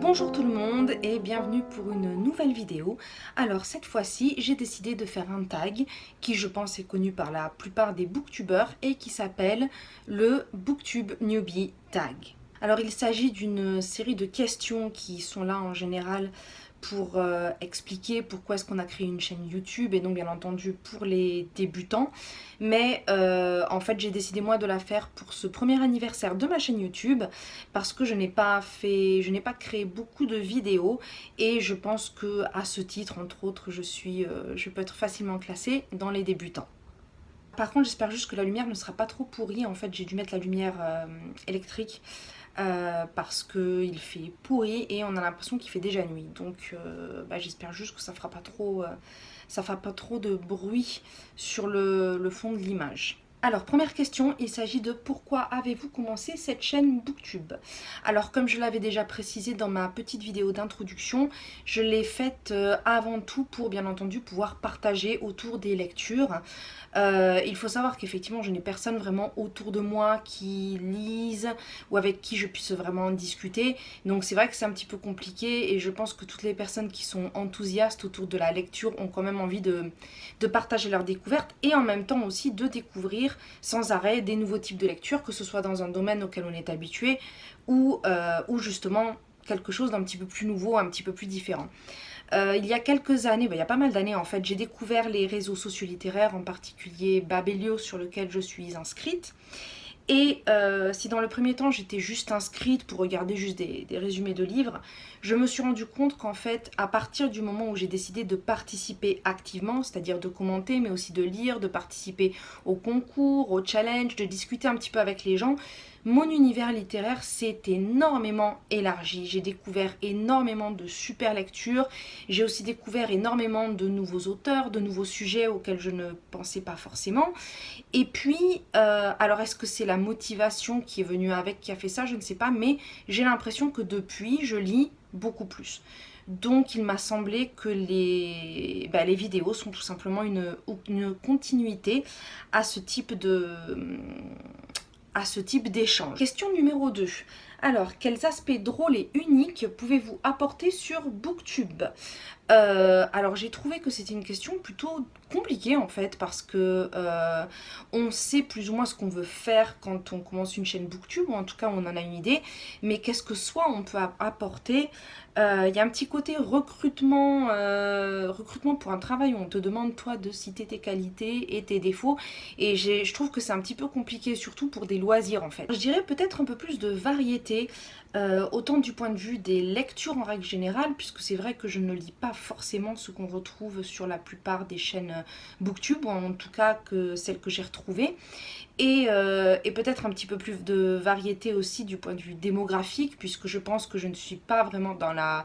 Bonjour tout le monde et bienvenue pour une nouvelle vidéo. Alors cette fois-ci, j'ai décidé de faire un tag qui je pense est connu par la plupart des booktubeurs et qui s'appelle le Booktube Newbie Tag. Alors il s'agit d'une série de questions qui sont là en général pour expliquer pourquoi est-ce qu'on a créé une chaîne YouTube et donc bien entendu pour les débutants. Mais en fait j'ai décidé moi de la faire pour ce premier anniversaire de ma chaîne YouTube parce que je n'ai pas créé beaucoup de vidéos et je pense que à ce titre entre autres je peux être facilement classée dans les débutants. Par contre, j'espère juste que la lumière ne sera pas trop pourrie. En fait, j'ai dû mettre la lumière électrique parce qu'il fait pourri et on a l'impression qu'il fait déjà nuit. Donc, j'espère juste que ça fera pas trop de bruit sur le fond de l'image. Alors, première question, il s'agit de pourquoi avez-vous commencé cette chaîne Booktube? Alors, comme je l'avais déjà précisé dans ma petite vidéo d'introduction, je l'ai faite avant tout pour, bien entendu, pouvoir partager autour des lectures. Il faut savoir qu'effectivement, je n'ai personne vraiment autour de moi qui lise ou avec qui je puisse vraiment discuter. Donc, c'est vrai que c'est un petit peu compliqué et je pense que toutes les personnes qui sont enthousiastes autour de la lecture ont quand même envie de partager leurs découvertes et en même temps aussi de découvrir sans arrêt des nouveaux types de lecture, que ce soit dans un domaine auquel on est habitué ou justement quelque chose d'un petit peu plus nouveau, un petit peu plus différent. Il y a quelques années, il y a pas mal d'années en fait, j'ai découvert les réseaux sociaux littéraires, en particulier Babelio sur lequel je suis inscrite. Et si dans le premier temps j'étais juste inscrite pour regarder juste des résumés de livres, je me suis rendu compte qu'en fait à partir du moment où j'ai décidé de participer activement, c'est-à-dire de commenter mais aussi de lire, de participer au concours, au challenge, de discuter un petit peu avec les gens, mon univers littéraire s'est énormément élargi. J'ai découvert énormément de super lectures, j'ai aussi découvert énormément de nouveaux auteurs, de nouveaux sujets auxquels je ne pensais pas forcément. Et puis, alors est-ce que c'est la motivation qui est venue avec qui a fait ça? Je ne sais pas, mais j'ai l'impression que depuis, je lis beaucoup plus. Donc il m'a semblé que les vidéos sont tout simplement une continuité à ce type d'échange. Question numéro 2. Alors, quels aspects drôles et uniques pouvez-vous apporter sur Booktube? Alors j'ai trouvé que c'était une question plutôt compliquée en fait parce que on sait plus ou moins ce qu'on veut faire quand on commence une chaîne Booktube ou en tout cas on en a une idée, mais qu'est-ce que soit on peut apporter. Il y a un petit côté recrutement pour un travail où on te demande toi de citer tes qualités et tes défauts et je trouve que c'est un petit peu compliqué surtout pour des loisirs en fait. Je dirais peut-être un peu plus de variété. Autant du point de vue des lectures en règle générale, puisque c'est vrai que je ne lis pas forcément ce qu'on retrouve sur la plupart des chaînes Booktube, ou en tout cas que celles que j'ai retrouvées, et peut-être un petit peu plus de variété aussi du point de vue démographique, puisque je pense que je ne suis pas vraiment dans la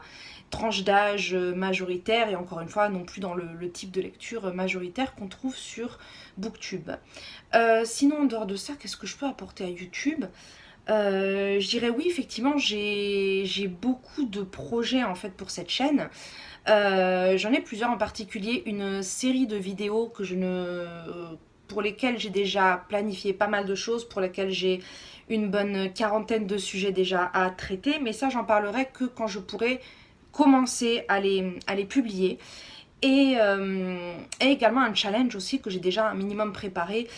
tranche d'âge majoritaire, et encore une fois non plus dans le type de lecture majoritaire qu'on trouve sur Booktube. Sinon en dehors de ça, qu'est-ce que je peux apporter à YouTube? Je dirais oui, effectivement, j'ai beaucoup de projets en fait pour cette chaîne. J'en ai plusieurs, en particulier une série de vidéos pour lesquelles j'ai déjà planifié pas mal de choses, pour lesquelles j'ai une bonne quarantaine de sujets déjà à traiter, mais ça j'en parlerai que quand je pourrai commencer à les publier. Et également un challenge aussi que j'ai déjà un minimum préparé.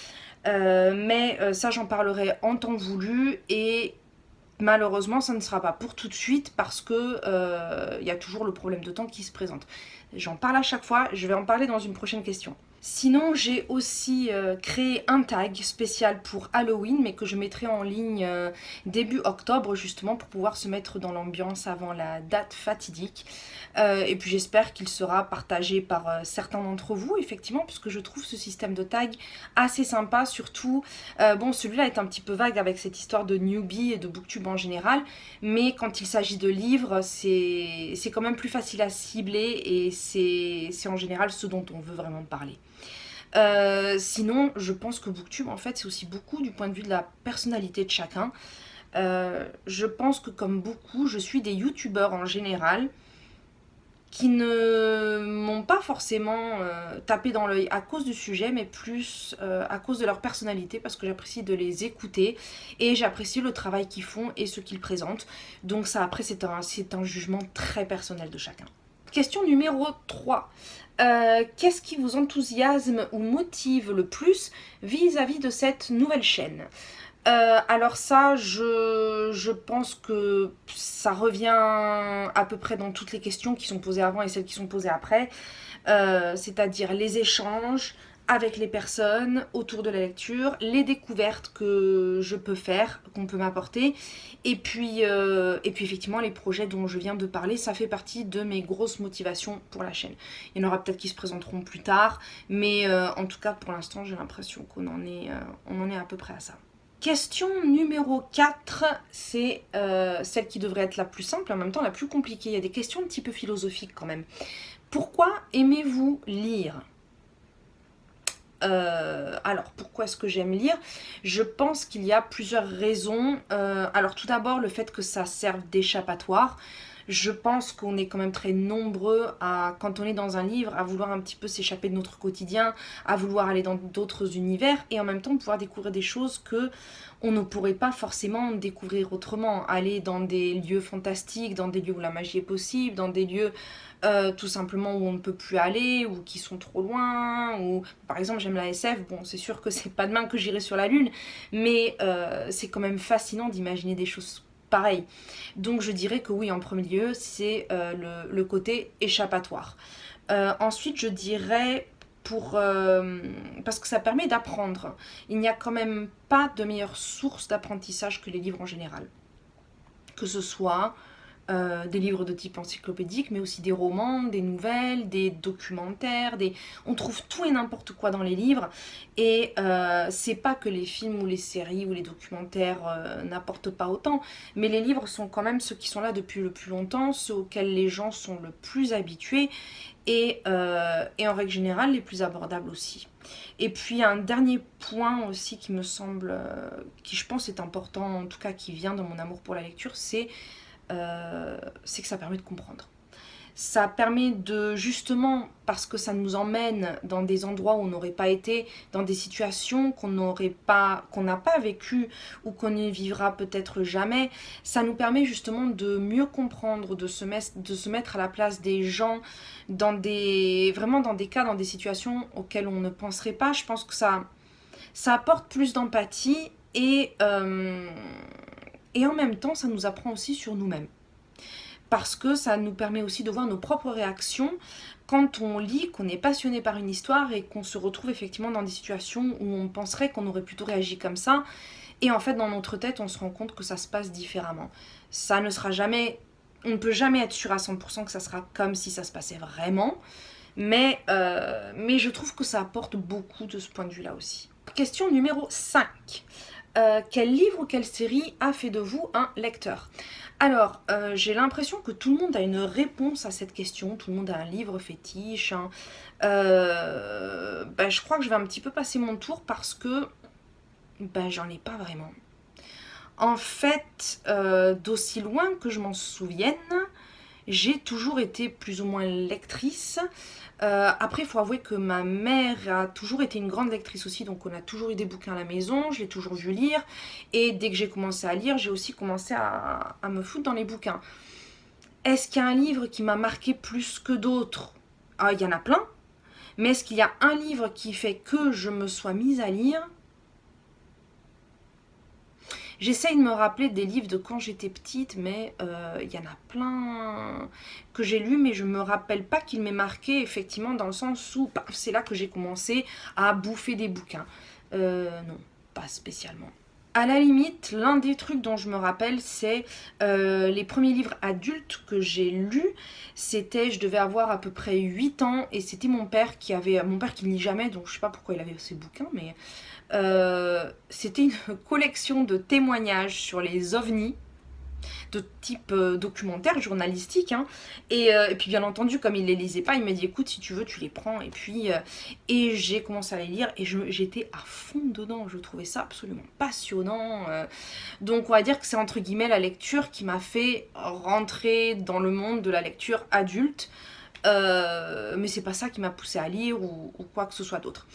Mais ça j'en parlerai en temps voulu et malheureusement ça ne sera pas pour tout de suite parce que y a toujours le problème de temps qui se présente. J'en parle à chaque fois, je vais en parler dans une prochaine question. Sinon, j'ai aussi créé un tag spécial pour Halloween, mais que je mettrai en ligne début octobre, justement, pour pouvoir se mettre dans l'ambiance avant la date fatidique. Et puis j'espère qu'il sera partagé par certains d'entre vous, effectivement, puisque je trouve ce système de tag assez sympa, surtout, bon, celui-là est un petit peu vague avec cette histoire de newbie et de booktube en général, mais quand il s'agit de livres, c'est quand même plus facile à cibler et c'est en général ce dont on veut vraiment parler. Sinon, je pense que Booktube, en fait, c'est aussi beaucoup du point de vue de la personnalité de chacun. Je pense que comme beaucoup, je suis des youtubeurs en général qui ne m'ont pas forcément tapé dans l'œil à cause du sujet, mais plus à cause de leur personnalité, parce que j'apprécie de les écouter et j'apprécie le travail qu'ils font et ce qu'ils présentent. Donc ça, après, c'est un jugement très personnel de chacun. Question numéro 3. Qu'est-ce qui vous enthousiasme ou motive le plus vis-à-vis de cette nouvelle chaîne ? Alors ça, je pense que ça revient à peu près dans toutes les questions qui sont posées avant et celles qui sont posées après. C'est-à-dire les échanges avec les personnes autour de la lecture, les découvertes que je peux faire, qu'on peut m'apporter, et puis effectivement les projets dont je viens de parler, ça fait partie de mes grosses motivations pour la chaîne. Il y en aura peut-être qui se présenteront plus tard, mais en tout cas pour l'instant j'ai l'impression qu'on en est à peu près à ça. Question numéro 4, c'est celle qui devrait être la plus simple et en même temps la plus compliquée. Il y a des questions un petit peu philosophiques quand même. Pourquoi aimez-vous lire ? Alors, pourquoi est-ce que j'aime lire ? Je pense qu'il y a plusieurs raisons. Alors, tout d'abord, le fait que ça serve d'échappatoire. Je pense qu'on est quand même très nombreux quand on est dans un livre, à vouloir un petit peu s'échapper de notre quotidien, à vouloir aller dans d'autres univers et en même temps pouvoir découvrir des choses que on ne pourrait pas forcément découvrir autrement. Aller dans des lieux fantastiques, dans des lieux où la magie est possible, dans des lieux tout simplement où on ne peut plus aller, ou qui sont trop loin, ou par exemple j'aime la SF, bon c'est sûr que c'est pas demain que j'irai sur la lune, mais c'est quand même fascinant d'imaginer des choses pareilles. Donc je dirais que oui, en premier lieu, c'est le côté échappatoire. Ensuite je dirais parce que ça permet d'apprendre. Il n'y a quand même pas de meilleure source d'apprentissage que les livres en général. Que ce soit des livres de type encyclopédique, mais aussi des romans, des nouvelles, des documentaires, on trouve tout et n'importe quoi dans les livres, et c'est pas que les films ou les séries ou les documentaires n'apportent pas autant, mais les livres sont quand même ceux qui sont là depuis le plus longtemps, ceux auxquels les gens sont le plus habitués, et en règle générale les plus abordables aussi. Et puis un dernier point aussi qui me semble, qui je pense est important, en tout cas qui vient de mon amour pour la lecture, c'est que ça permet de comprendre. Ça permet de, justement, parce que ça nous emmène dans des endroits où on n'aurait pas été, dans des situations qu'on n'a pas vécues ou qu'on ne vivra peut-être jamais, ça nous permet justement de mieux comprendre, de se mettre à la place des gens, vraiment dans des cas, dans des situations auxquelles on ne penserait pas. Je pense que ça apporte plus d'empathie et en même temps, ça nous apprend aussi sur nous-mêmes. Parce que ça nous permet aussi de voir nos propres réactions quand on lit, qu'on est passionné par une histoire et qu'on se retrouve effectivement dans des situations où on penserait qu'on aurait plutôt réagi comme ça. Et en fait, dans notre tête, on se rend compte que ça se passe différemment. Ça ne sera jamais... On ne peut jamais être sûr à 100% que ça sera comme si ça se passait vraiment. Mais je trouve que ça apporte beaucoup de ce point de vue-là aussi. Question numéro 5. Quel livre ou quelle série a fait de vous un lecteur ? Alors, j'ai l'impression que tout le monde a une réponse à cette question, tout le monde a un livre fétiche. Je crois que je vais un petit peu passer mon tour parce que j'en ai pas vraiment. En fait, d'aussi loin que je m'en souvienne, j'ai toujours été plus ou moins lectrice. Après, il faut avouer que ma mère a toujours été une grande lectrice aussi, donc on a toujours eu des bouquins à la maison, je l'ai toujours vu lire, et dès que j'ai commencé à lire, j'ai aussi commencé à me foutre dans les bouquins. Est-ce qu'il y a un livre qui m'a marqué plus que d'autres ? Il y en a plein, mais est-ce qu'il y a un livre qui fait que je me sois mise à lire ? J'essaye de me rappeler des livres de quand j'étais petite, mais il y en a plein que j'ai lus, mais je me rappelle pas qu'ils m'aient marqué, effectivement, dans le sens où c'est là que j'ai commencé à bouffer des bouquins. Non, pas spécialement. À la limite, l'un des trucs dont je me rappelle, c'est les premiers livres adultes que j'ai lus. Je devais avoir à peu près 8 ans, et c'était mon père qui ne lit jamais, donc je sais pas pourquoi il avait ces bouquins, mais... c'était une collection de témoignages sur les ovnis de type documentaire, journalistique, hein. Et puis bien entendu, comme il les lisait pas, il m'a dit écoute, si tu veux tu les prends, et puis et j'ai commencé à les lire et j'étais à fond dedans, je trouvais ça absolument passionnant, donc on va dire que c'est entre guillemets la lecture qui m'a fait rentrer dans le monde de la lecture adulte. Mais c'est pas ça qui m'a poussée à lire ou quoi que ce soit d'autre.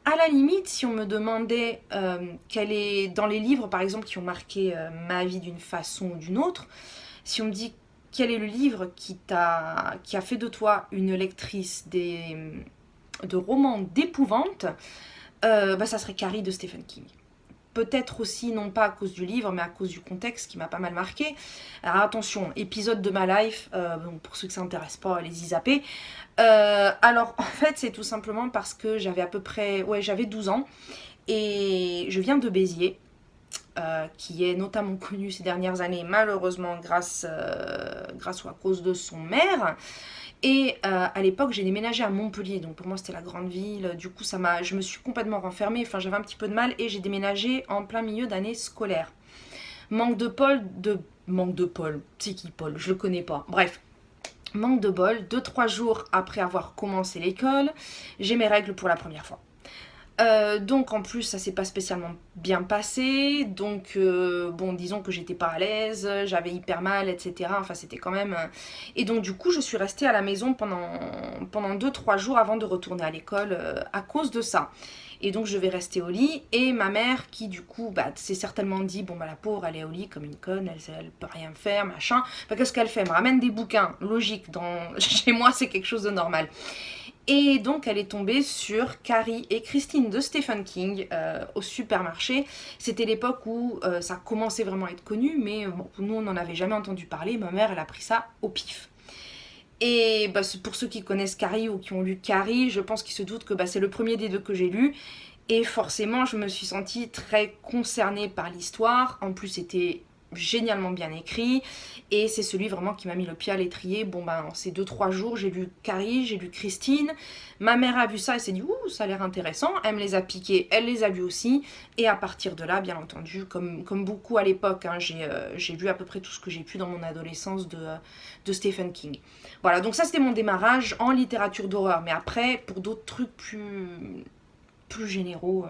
À la limite, si on me demandait quel est, dans les livres par exemple qui ont marqué ma vie d'une façon ou d'une autre, si on me dit quel est le livre qui a fait de toi une lectrice de romans d'épouvante, bah, ça serait Carrie de Stephen King. Peut-être aussi, non pas à cause du livre, mais à cause du contexte qui m'a pas mal marqué. Alors attention, épisode de ma life, bon, pour ceux que ça intéresse pas, les y zapper. Alors en fait, c'est tout simplement parce que j'avais à peu près, ouais, j'avais 12 ans et je viens de Béziers. Qui est notamment connu ces dernières années, malheureusement grâce ou à cause de son maire. Et à l'époque, j'ai déménagé à Montpellier, donc pour moi c'était la grande ville. Du coup, je me suis complètement renfermée, enfin j'avais un petit peu de mal et j'ai déménagé en plein milieu d'année scolaire. Manque de Paul, c'est qui Paul? Je le connais pas. Bref, manque de bol, 2-3 jours après avoir commencé l'école, j'ai mes règles pour la première fois. Donc en plus ça s'est pas spécialement bien passé, donc bon disons que j'étais pas à l'aise, j'avais hyper mal, etc. Enfin c'était quand même... Et donc du coup je suis restée à la maison pendant 2-3 jours avant de retourner à l'école à cause de ça. Et donc je vais rester au lit et ma mère qui du coup bah, s'est certainement dit bon bah la pauvre elle est au lit comme une conne, elle peut rien faire machin. Enfin, qu'est-ce qu'elle fait? Elle me ramène des bouquins, logique, chez moi c'est quelque chose de normal. Et donc elle est tombée sur Carrie et Christine de Stephen King au supermarché. C'était l'époque où ça commençait vraiment à être connu, mais bon, nous on n'en avait jamais entendu parler. Ma mère elle a pris ça au pif. Et bah, pour ceux qui connaissent Carrie ou qui ont lu Carrie, je pense qu'ils se doutent que bah, c'est le premier des deux que j'ai lu. Et forcément je me suis sentie très concernée par l'histoire. En plus c'était génialement bien écrit et c'est celui vraiment qui m'a mis le pied à l'étrier. Bon ben en ces 2-3 jours j'ai lu Carrie, j'ai lu Christine, ma mère a vu ça et s'est dit ouh ça a l'air intéressant, elle me les a piqués, elle les a lues aussi et à partir de là bien entendu comme beaucoup à l'époque hein, j'ai lu à peu près tout ce que j'ai pu dans mon adolescence de Stephen King. Voilà donc ça c'était mon démarrage en littérature d'horreur mais après pour d'autres trucs plus généraux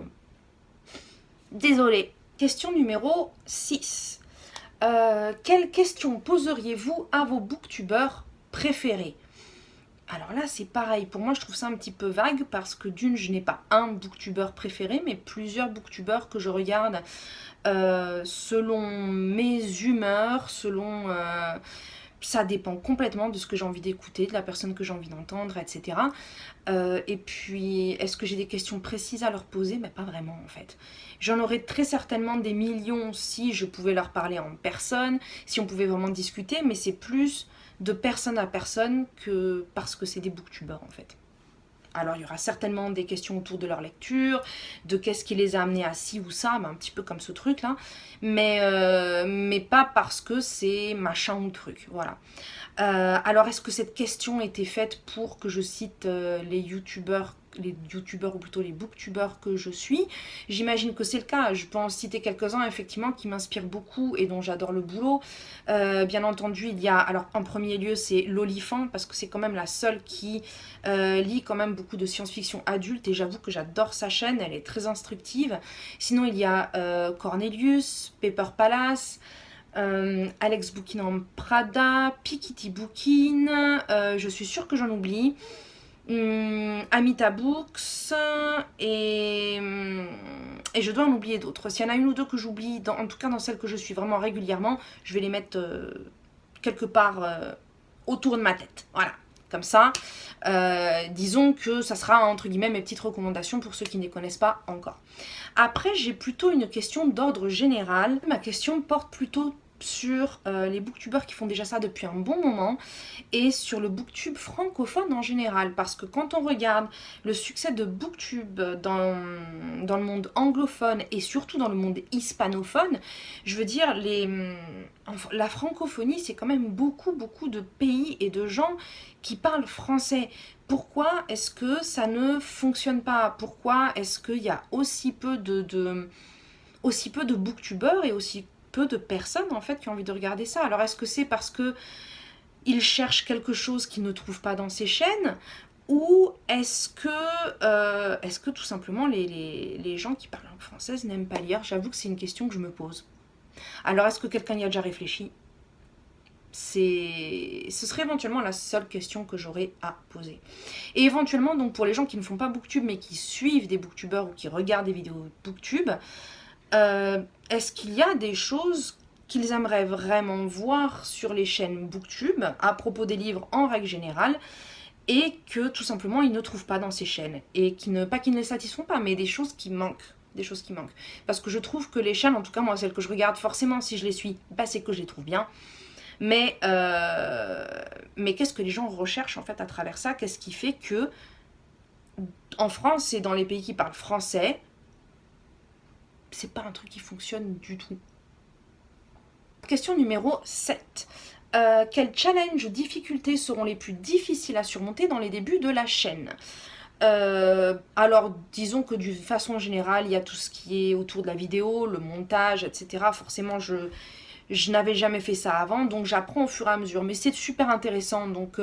désolée. Question numéro 6. Quelle question poseriez-vous à vos booktubeurs préférés? Alors là, c'est pareil. Pour moi, je trouve ça un petit peu vague parce que d'une, je n'ai pas un booktubeur préféré, mais plusieurs booktubeurs que je regarde selon mes humeurs, ça dépend complètement de ce que j'ai envie d'écouter, de la personne que j'ai envie d'entendre, etc. Et puis, est-ce que j'ai des questions précises à leur poser? Mais pas vraiment en fait. J'en aurais très certainement des millions si je pouvais leur parler en personne, si on pouvait vraiment discuter, mais c'est plus de personne à personne que parce que c'est des booktubeurs en fait. Alors il y aura certainement des questions autour de leur lecture, de qu'est-ce qui les a amenés à ci ou ça, un petit peu comme ce truc là, mais pas parce que c'est machin ou truc, voilà. Alors est-ce que cette question était faite pour que je cite les youtubeurs ou plutôt les booktubeurs que je suis? J'imagine que c'est le cas. Je peux en citer quelques-uns effectivement qui m'inspirent beaucoup et dont j'adore le boulot. Bien entendu, il y a, alors en premier lieu, c'est Lolifant parce que c'est quand même la seule qui lit quand même beaucoup de science-fiction adulte et j'avoue que j'adore sa chaîne, elle est très instructive. Sinon, il y a Cornelius, Paper Palace, Alex Bookin en Prada, Pikiti Bookin, je suis sûre que j'en oublie. Amita Books et je dois en oublier d'autres. S'il y en a une ou deux que j'oublie, en tout cas dans celles que je suis vraiment régulièrement, je vais les mettre quelque part autour de ma tête. Voilà, comme ça. Disons que ça sera entre guillemets mes petites recommandations pour ceux qui ne les connaissent pas encore. Après, j'ai plutôt une question d'ordre général. Ma question porte plutôt sur les booktubeurs qui font déjà ça depuis un bon moment et sur le booktube francophone en général parce que quand on regarde le succès de booktube dans le monde anglophone et surtout dans le monde hispanophone, je veux dire la francophonie c'est quand même beaucoup de pays et de gens qui parlent français. Pourquoi est-ce que ça ne fonctionne pas? Pourquoi est-ce qu'il y a aussi peu de booktubeurs et aussi peu de personnes en fait qui ont envie de regarder ça? Alors est-ce que c'est parce que ils cherchent quelque chose qu'ils ne trouvent pas dans ces chaînes ou est-ce que tout simplement les gens qui parlent langue française n'aiment pas lire? J'avoue que c'est une question que je me pose. Alors est-ce que quelqu'un y a déjà réfléchi? ce serait éventuellement la seule question que j'aurais à poser. Et éventuellement, donc pour les gens qui ne font pas booktube mais qui suivent des booktubeurs ou qui regardent des vidéos booktube, est-ce qu'il y a des choses qu'ils aimeraient vraiment voir sur les chaînes booktube à propos des livres en règle générale et que tout simplement ils ne trouvent pas dans ces chaînes et pas qu'ils ne les satisfont pas, mais des choses qui manquent. Des choses qui manquent. Parce que je trouve que les chaînes, en tout cas moi celles que je regarde, forcément si je les suis, bah, c'est que je les trouve bien. Mais qu'est-ce que les gens recherchent en fait à travers ça? Qu'est-ce qui fait que en France et dans les pays qui parlent français, c'est pas un truc qui fonctionne du tout. Question numéro 7. Quels challenges ou difficultés seront les plus difficiles à surmonter dans les débuts de la chaîne? Alors, disons que d'une façon générale, il y a tout ce qui est autour de la vidéo, le montage, etc. Forcément, je n'avais jamais fait ça avant, donc j'apprends au fur et à mesure. Mais c'est super intéressant, donc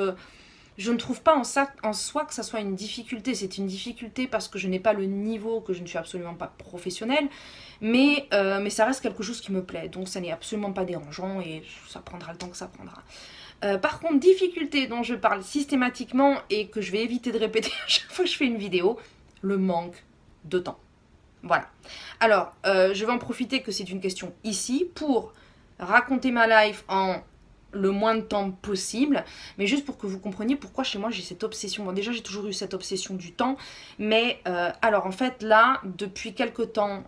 je ne trouve pas en soi que ça soit une difficulté. C'est une difficulté parce que je n'ai pas le niveau, que je ne suis absolument pas professionnelle. Mais ça reste quelque chose qui me plaît, donc ça n'est absolument pas dérangeant et ça prendra le temps que ça prendra. Par contre, difficulté dont je parle systématiquement et que je vais éviter de répéter à chaque fois que je fais une vidéo, le manque de temps. Voilà. Alors, je vais en profiter que c'est une question ici pour raconter ma life en le moins de temps possible, mais juste pour que vous compreniez pourquoi chez moi j'ai cette obsession. Bon, déjà j'ai toujours eu cette obsession du temps, mais alors en fait là, depuis quelques temps,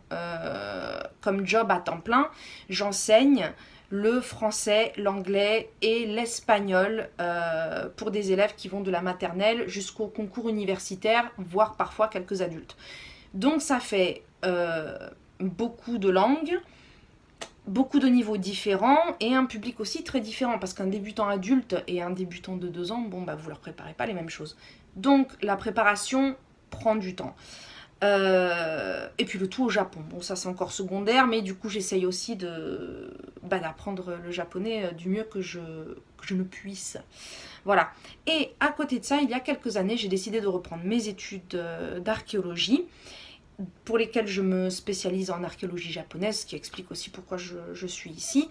comme job à temps plein, j'enseigne le français, l'anglais et l'espagnol pour des élèves qui vont de la maternelle jusqu'au concours universitaire, voire parfois quelques adultes. Donc ça fait beaucoup de langues, beaucoup de niveaux différents et un public aussi très différent parce qu'un débutant adulte et un débutant de 2 ans, bon bah vous leur préparez pas les mêmes choses. Donc la préparation prend du temps. Et puis le tout au Japon, bon ça c'est encore secondaire, mais du coup j'essaye aussi d'apprendre le japonais du mieux que je ne puisse. Voilà. Et à côté de ça, il y a quelques années, j'ai décidé de reprendre mes études d'archéologie, pour lesquels je me spécialise en archéologie japonaise, ce qui explique aussi pourquoi je suis ici.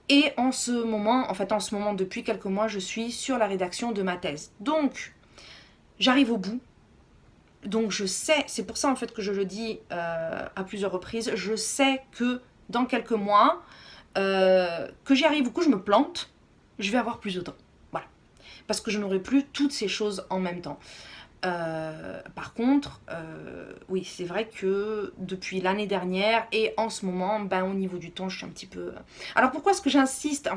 Et en ce moment, depuis quelques mois, je suis sur la rédaction de ma thèse. Donc, j'arrive au bout. Donc je sais, c'est pour ça en fait que je le dis à plusieurs reprises, je sais que dans quelques mois, que j'y arrive ou que je me plante, je vais avoir plus de temps. Voilà. Parce que je n'aurai plus toutes ces choses en même temps. Par contre, oui, c'est vrai que depuis l'année dernière et en ce moment, au niveau du temps, je suis un petit peu... Alors pourquoi est-ce que j'insiste,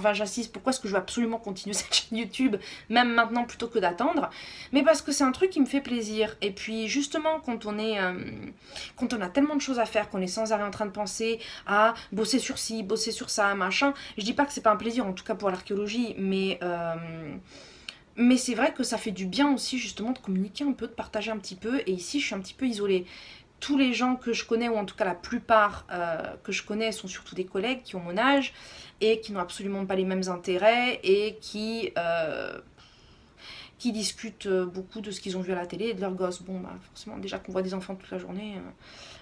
pourquoi est-ce que je veux absolument continuer cette chaîne YouTube, même maintenant plutôt que d'attendre? Mais parce que c'est un truc qui me fait plaisir. Et puis justement, quand on a tellement de choses à faire, qu'on est sans arrêt en train de penser à bosser sur ci, bosser sur ça, machin, je dis pas que c'est pas un plaisir, en tout cas pour l'archéologie, mais c'est vrai que ça fait du bien aussi justement de communiquer un peu, de partager un petit peu. Et ici, je suis un petit peu isolée. Tous les gens que je connais, ou en tout cas la plupart que je connais, sont surtout des collègues qui ont mon âge et qui n'ont absolument pas les mêmes intérêts et qui discutent beaucoup de ce qu'ils ont vu à la télé et de leurs gosses. Bon, forcément, déjà qu'on voit des enfants toute la journée,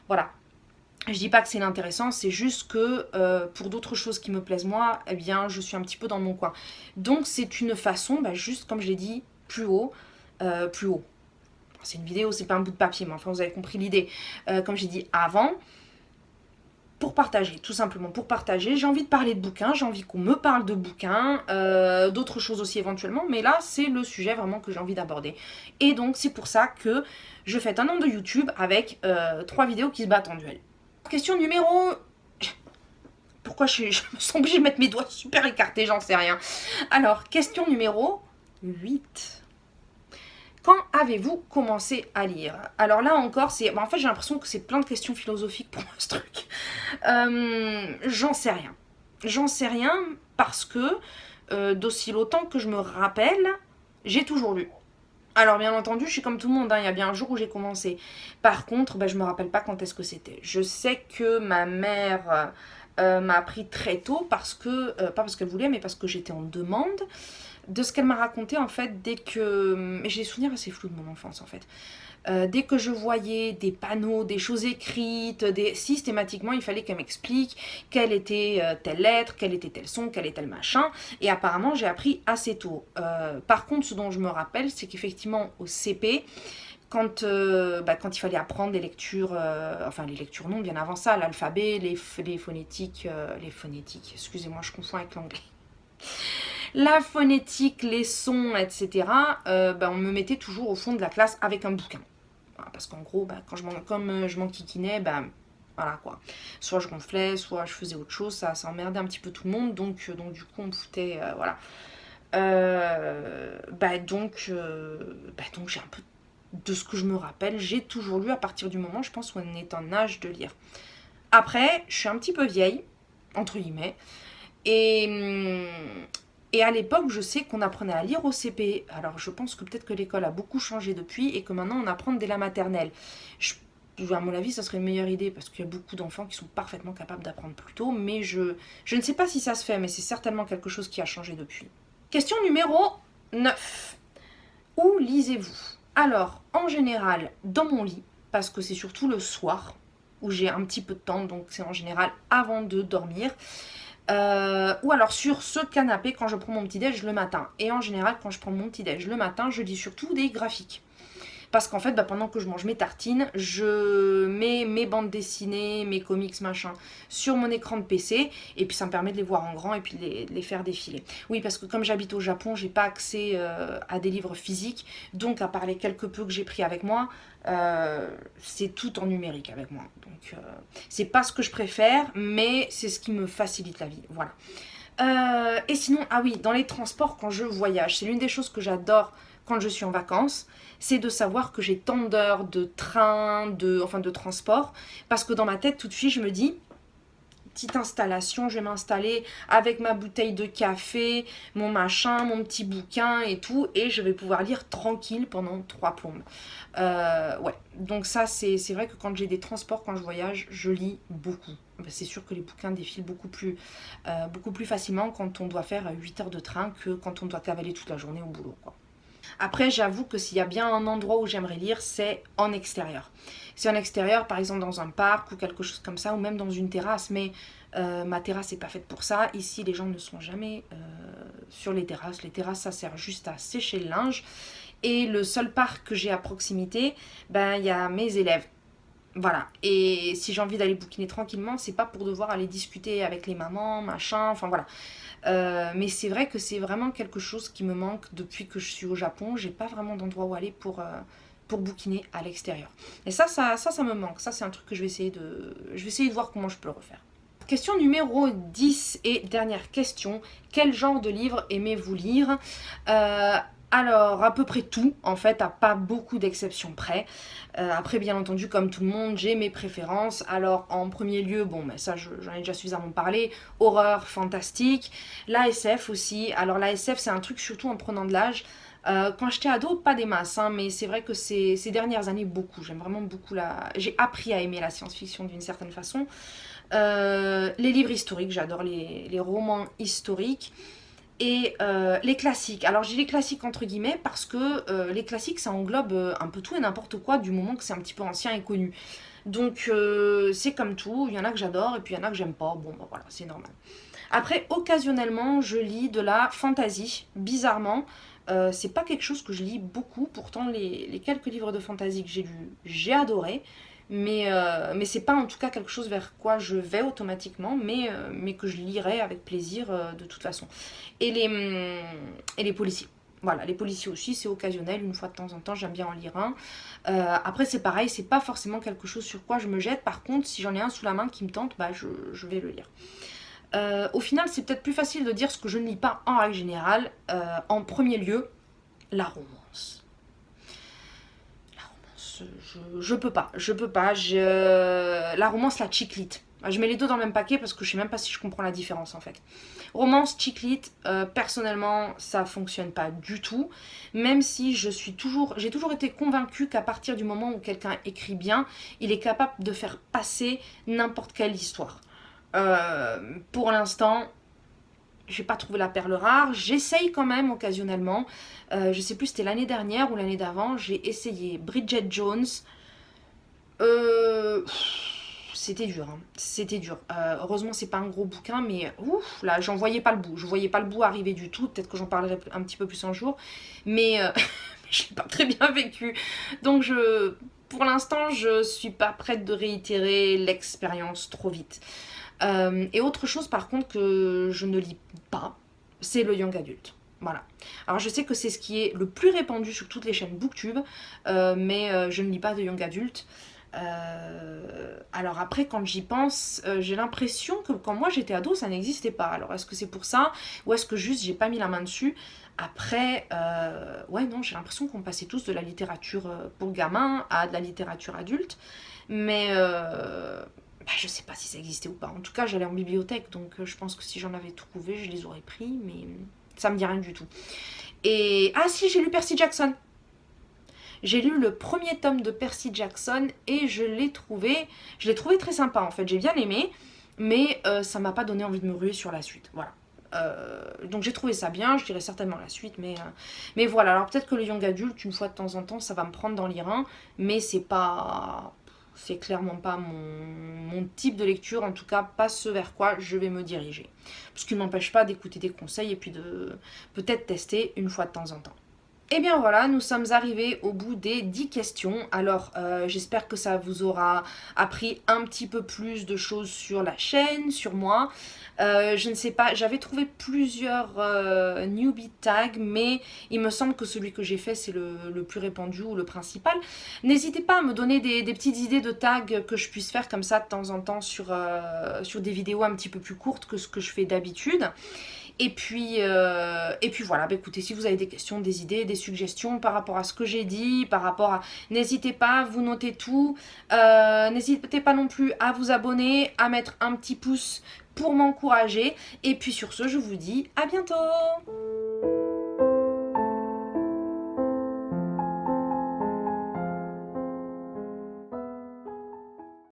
voilà. Je dis pas que c'est inintéressant, c'est juste que pour d'autres choses qui me plaisent moi, eh bien je suis un petit peu dans mon coin. Donc c'est une façon, juste comme je l'ai dit, plus haut. C'est une vidéo, c'est pas un bout de papier, mais enfin vous avez compris l'idée. Comme j'ai dit avant, pour partager, tout simplement pour partager. J'ai envie de parler de bouquins, j'ai envie qu'on me parle de bouquins, d'autres choses aussi éventuellement, mais là c'est le sujet vraiment que j'ai envie d'aborder. Et donc c'est pour ça que je fais un an de YouTube avec 3 vidéos qui se battent en duel. Question numéro... Pourquoi je me sens obligée de mettre mes doigts super écartés, j'en sais rien. Alors, question numéro 8. Quand avez-vous commencé à lire? Alors là encore, c'est... en fait, j'ai l'impression que c'est plein de questions philosophiques pour moi, ce truc. J'en sais rien. J'en sais rien parce que, d'aussi longtemps que je me rappelle, j'ai toujours lu. Alors bien entendu, je suis comme tout le monde, il y a bien un jour où j'ai commencé. Par contre, je me rappelle pas quand est-ce que c'était. Je sais que ma mère m'a appris très tôt parce que, pas parce qu'elle voulait, mais parce que j'étais en demande de ce qu'elle m'a raconté en fait dès que... J'ai des souvenirs assez flous de mon enfance en fait. Dès que je voyais des panneaux, des choses écrites, systématiquement, il fallait qu'elle m'explique quelle était telle lettre, quel était tel son, quel était tel machin. Et apparemment, j'ai appris assez tôt. Par contre, ce dont je me rappelle, c'est qu'effectivement, au CP, quand il fallait apprendre les lectures, enfin les lectures non, bien avant ça, l'alphabet, les phonétiques, excusez-moi, je confonds avec l'anglais. La phonétique, les sons, etc., on me mettait toujours au fond de la classe avec un bouquin. Voilà, parce qu'en gros, comme je m'enquiquinais, voilà quoi. Soit je gonflais, soit je faisais autre chose, ça emmerdait un petit peu tout le monde, donc du coup on me foutait, voilà. Donc j'ai un peu de ce que je me rappelle, j'ai toujours lu à partir du moment, je pense, où on est en âge de lire. Après, je suis un petit peu vieille, entre guillemets, et, et à l'époque, je sais qu'on apprenait à lire au CP. Alors, je pense que peut-être que l'école a beaucoup changé depuis et que maintenant, on apprend dès la maternelle. À mon avis, ça serait une meilleure idée parce qu'il y a beaucoup d'enfants qui sont parfaitement capables d'apprendre plus tôt, mais je ne sais pas si ça se fait, mais c'est certainement quelque chose qui a changé depuis. Question numéro 9. Où lisez-vous? Alors, en général, dans mon lit, parce que c'est surtout le soir où j'ai un petit peu de temps, donc c'est en général avant de dormir. Ou alors sur ce canapé quand je prends mon petit-déj le matin. Et en général, quand je prends mon petit-déj le matin, je lis surtout des graphiques. Parce qu'en fait, pendant que je mange mes tartines, je mets mes bandes dessinées, mes comics, machin, sur mon écran de PC. Et puis ça me permet de les voir en grand et puis de les faire défiler. Oui, parce que comme j'habite au Japon, j'ai pas accès à des livres physiques. Donc à part les quelques peu que j'ai pris avec moi, c'est tout en numérique avec moi. Donc c'est pas ce que je préfère, mais c'est ce qui me facilite la vie. Voilà. Et sinon, ah oui, dans les transports quand je voyage, c'est l'une des choses que j'adore quand je suis en vacances, c'est de savoir que j'ai tant d'heures de train, de transport, parce que dans ma tête, tout de suite, je me dis, petite installation, je vais m'installer avec ma bouteille de café, mon machin, mon petit bouquin et tout, et je vais pouvoir lire tranquille pendant 3 plombes. Ouais, donc ça, c'est vrai que quand j'ai des transports, quand je voyage, je lis beaucoup. C'est sûr que les bouquins défilent beaucoup plus facilement quand on doit faire 8 heures de train que quand on doit cavaler toute la journée au boulot, quoi. Après, j'avoue que s'il y a bien un endroit où j'aimerais lire, c'est en extérieur. C'est en extérieur, par exemple dans un parc ou quelque chose comme ça, ou même dans une terrasse, mais ma terrasse n'est pas faite pour ça. Ici, les gens ne sont jamais sur les terrasses. Les terrasses, ça sert juste à sécher le linge. Et le seul parc que j'ai à proximité, il y a mes élèves. Voilà, et si j'ai envie d'aller bouquiner tranquillement, c'est pas pour devoir aller discuter avec les mamans, machin, enfin voilà. Mais c'est vrai que c'est vraiment quelque chose qui me manque depuis que je suis au Japon. J'ai pas vraiment d'endroit où aller pour bouquiner à l'extérieur. Et ça me manque. Ça, c'est un truc que je vais essayer de voir comment je peux le refaire. Question numéro 10 et dernière question. Quel genre de livre aimez-vous lire? Alors, à peu près tout, en fait, à pas beaucoup d'exceptions près. Après, bien entendu, comme tout le monde, j'ai mes préférences. Alors, en premier lieu, ça, j'en ai déjà suffisamment parlé, horreur, fantastique. La SF aussi. Alors, la SF, c'est un truc surtout en prenant de l'âge. Quand j'étais ado, pas des masses, hein, mais c'est vrai que ces dernières années, beaucoup. J'aime vraiment beaucoup J'ai appris à aimer la science-fiction d'une certaine façon. Les livres historiques, j'adore les romans historiques. Et les classiques. Alors j'ai les classiques entre guillemets parce que les classiques ça englobe un peu tout et n'importe quoi du moment que c'est un petit peu ancien et connu. Donc c'est comme tout, il y en a que j'adore et puis il y en a que j'aime pas. Voilà, c'est normal. Après, occasionnellement, je lis de la fantasy. Bizarrement, c'est pas quelque chose que je lis beaucoup. Pourtant, les quelques livres de fantasy que j'ai lus, j'ai adoré. Mais c'est pas en tout cas quelque chose vers quoi je vais automatiquement, mais que je lirai avec plaisir de toute façon. Et les policiers. Voilà, les policiers aussi, c'est occasionnel, une fois de temps en temps, j'aime bien en lire un. Après, c'est pareil, c'est pas forcément quelque chose sur quoi je me jette. Par contre, si j'en ai un sous la main qui me tente, je vais le lire. Au final, c'est peut-être plus facile de dire ce que je ne lis pas en règle générale. En premier lieu, la romance. Je peux pas. La romance, la chick lit. Je mets les deux dans le même paquet parce que je sais même pas si je comprends la différence en fait. Romance, chick lit, personnellement, ça fonctionne pas du tout. Même si j'ai toujours été convaincue qu'à partir du moment où quelqu'un écrit bien, il est capable de faire passer n'importe quelle histoire. Pour l'instant, j'ai pas trouvé la perle rare. J'essaye quand même occasionnellement. Je sais plus, c'était l'année dernière ou l'année d'avant. J'ai essayé Bridget Jones. Euh, C'était dur, hein. C'était dur. Heureusement, c'est pas un gros bouquin, mais ouf, là, j'en voyais pas le bout. Je voyais pas le bout arriver du tout. Peut-être que j'en parlerai un petit peu plus un jour, mais je l'ai pas très bien vécu. Donc, pour l'instant, je suis pas prête de réitérer l'expérience trop vite. Et autre chose, par contre, que je ne lis pas, c'est le young adulte. Voilà. Alors je sais que c'est ce qui est le plus répandu sur toutes les chaînes Booktube, mais je ne lis pas de young adulte. Alors après, quand j'y pense, j'ai l'impression que quand moi j'étais ado, ça n'existait pas. Alors est-ce que c'est pour ça ou est-ce que juste j'ai pas mis la main dessus? Après, ouais non, j'ai l'impression qu'on passait tous de la littérature pour gamins à de la littérature adulte. Mais bah, je sais pas si ça existait ou pas. En tout cas, j'allais en bibliothèque, donc je pense que si j'en avais trouvé, je les aurais pris, mais ça me dit rien du tout. Et ah si, j'ai lu Percy Jackson. J'ai lu le premier tome de Percy Jackson et je l'ai trouvé très sympa en fait. J'ai bien aimé, mais ça m'a pas donné envie de me ruer sur la suite. Voilà. Donc j'ai trouvé ça bien, je dirais certainement la suite, mais voilà. Alors peut-être que le young adulte, une fois de temps en temps, ça va me prendre dans les reins, mais c'est clairement pas mon type de lecture, en tout cas pas ce vers quoi je vais me diriger. Ce qui ne m'empêche pas d'écouter des conseils et puis de peut-être tester une fois de temps en temps. Et bien voilà, nous sommes arrivés au bout des 10 questions. Alors j'espère que ça vous aura appris un petit peu plus de choses sur la chaîne, sur moi. Je ne sais pas, j'avais trouvé plusieurs newbie tags, mais il me semble que celui que j'ai fait c'est le plus répandu ou le principal. N'hésitez pas à me donner des petites idées de tags que je puisse faire comme ça de temps en temps sur des vidéos un petit peu plus courtes que ce que je fais d'habitude. Et puis voilà, bah écoutez, si vous avez des questions, des idées, des suggestions par rapport à ce que j'ai dit, par rapport à... N'hésitez pas, vous notez tout. N'hésitez pas non plus à vous abonner, à mettre un petit pouce pour m'encourager. Et puis sur ce, je vous dis à bientôt!